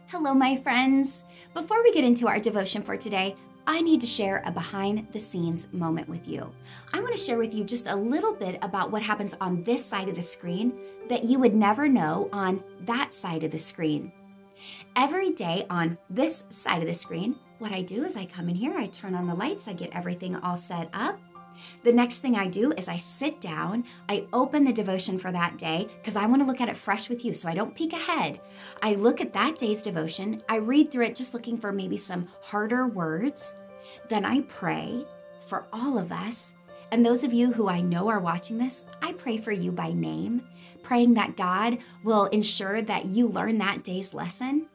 Hello, my friends. Before we get into our devotion for today, I need to share a behind the scenes moment with you. I want to share with you just a little bit about what happens on this side of the screen that you would never know on that side of the screen. Every day on this side of the screen, what I do is I come in here, I turn on the lights, I get everything all set up. The next thing I do is I sit down, I open the devotion for that day because I want to look at it fresh with you so I don't peek ahead. I look at that day's devotion, I read through it just looking for maybe some harder words. Then I pray for all of us. And those of you who I know are watching this, I pray for you by name, praying that God will ensure that you learn that day's lesson.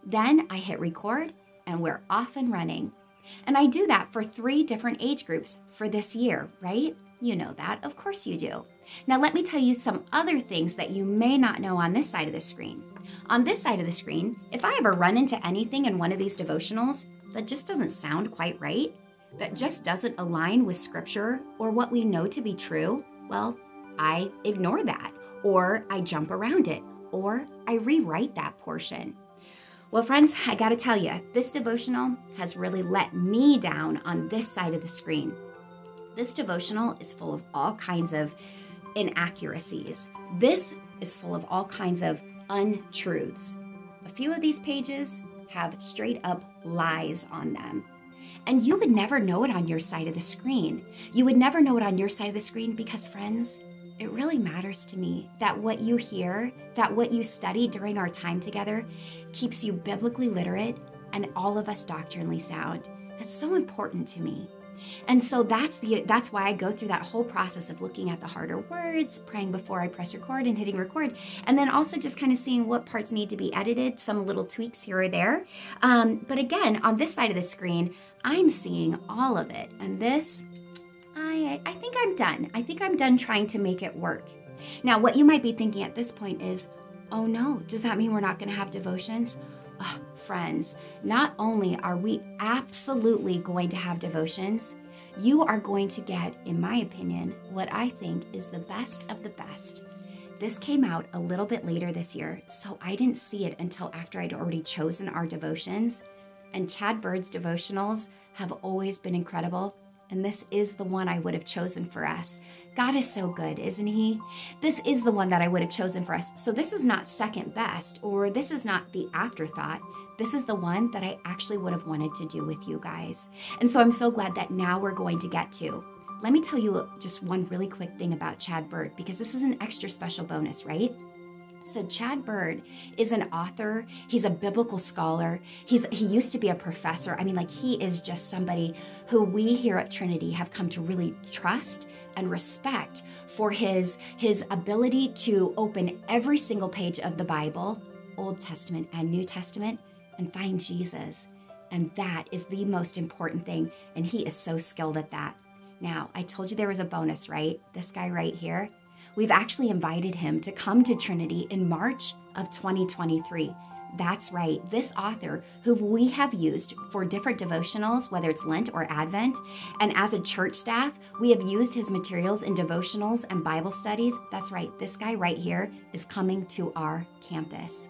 Then I hit record and we're off and running. And I do that for 3 different age groups for this year, right? You know that, of course you do. Now let me tell you some other things that you may not know on this side of the screen. On this side of the screen, if I ever run into anything in one of these devotionals that just doesn't sound quite right, that just doesn't align with scripture or what we know to be true, well, I ignore that, or I jump around it, or I rewrite that portion. Well, friends, I gotta tell you, this devotional has really let me down on this side of the screen. This devotional is full of all kinds of inaccuracies. This is full of all kinds of untruths. A few of these pages have straight up lies on them. And you would never know it on your side of the screen. You would never know it on your side of the screen because, friends, it really matters to me that what you hear, that what you study during our time together keeps you biblically literate and all of us doctrinally sound. That's so important to me. And so that's why I go through that whole process of looking at the harder words, praying before I press record and hitting record, and then also just kind of seeing what parts need to be edited, some little tweaks here or there. But again, on this side of the screen, I'm seeing all of it. And this, I think I'm done. I think I'm done trying to make it work. Now, what you might be thinking at this point is, oh no, does that mean we're not going to have devotions? Oh, friends, not only are we absolutely going to have devotions, you are going to get, in my opinion, what I think is the best of the best. This came out a little bit later this year, so I didn't see it until after I'd already chosen our devotions. And Chad Bird's devotionals have always been incredible. And this is the one I would have chosen for us. God is so good, isn't he? This is the one that I would have chosen for us. So this is not second best, or this is not the afterthought. This is the one that I actually would have wanted to do with you guys. And so I'm so glad that now we're going to get to. Let me tell you just one really quick thing about Chad Bird, because this is an extra special bonus, right? So Chad Bird is an author. He's a biblical scholar. He used to be a professor. I mean, like, he is just somebody who we here at Trinity have come to really trust and respect for his ability to open every single page of the Bible, Old Testament and New Testament, and find Jesus. And that is the most important thing. And he is so skilled at that. Now, I told you there was a bonus, right? This guy right here. We've actually invited him to come to Trinity in March of 2023. That's right, this author who we have used for different devotionals, whether it's Lent or Advent, and as a church staff, we have used his materials in devotionals and Bible studies. That's right, this guy right here is coming to our campus.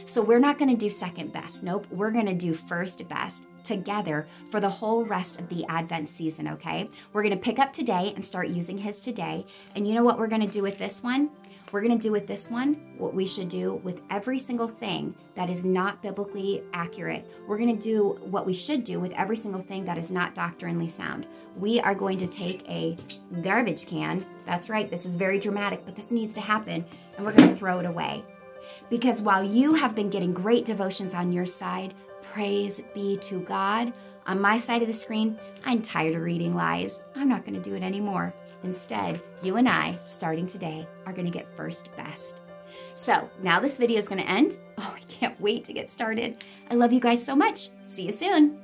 So we're not going to do second best. Nope, we're going to do first best together for the whole rest of the Advent season, okay? We're going to pick up today and start using his today. And you know what we're going to do with this one? We're going to do with this one what we should do with every single thing that is not biblically accurate. We're going to do what we should do with every single thing that is not doctrinally sound. We are going to take a garbage can. That's right, this is very dramatic, but this needs to happen, and we're going to throw it away. Because while you have been getting great devotions on your side, praise be to God. On my side of the screen, I'm tired of reading lies. I'm not going to do it anymore. Instead, you and I, starting today, are going to get first best. So now this video is going to end. Oh, I can't wait to get started. I love you guys so much. See you soon.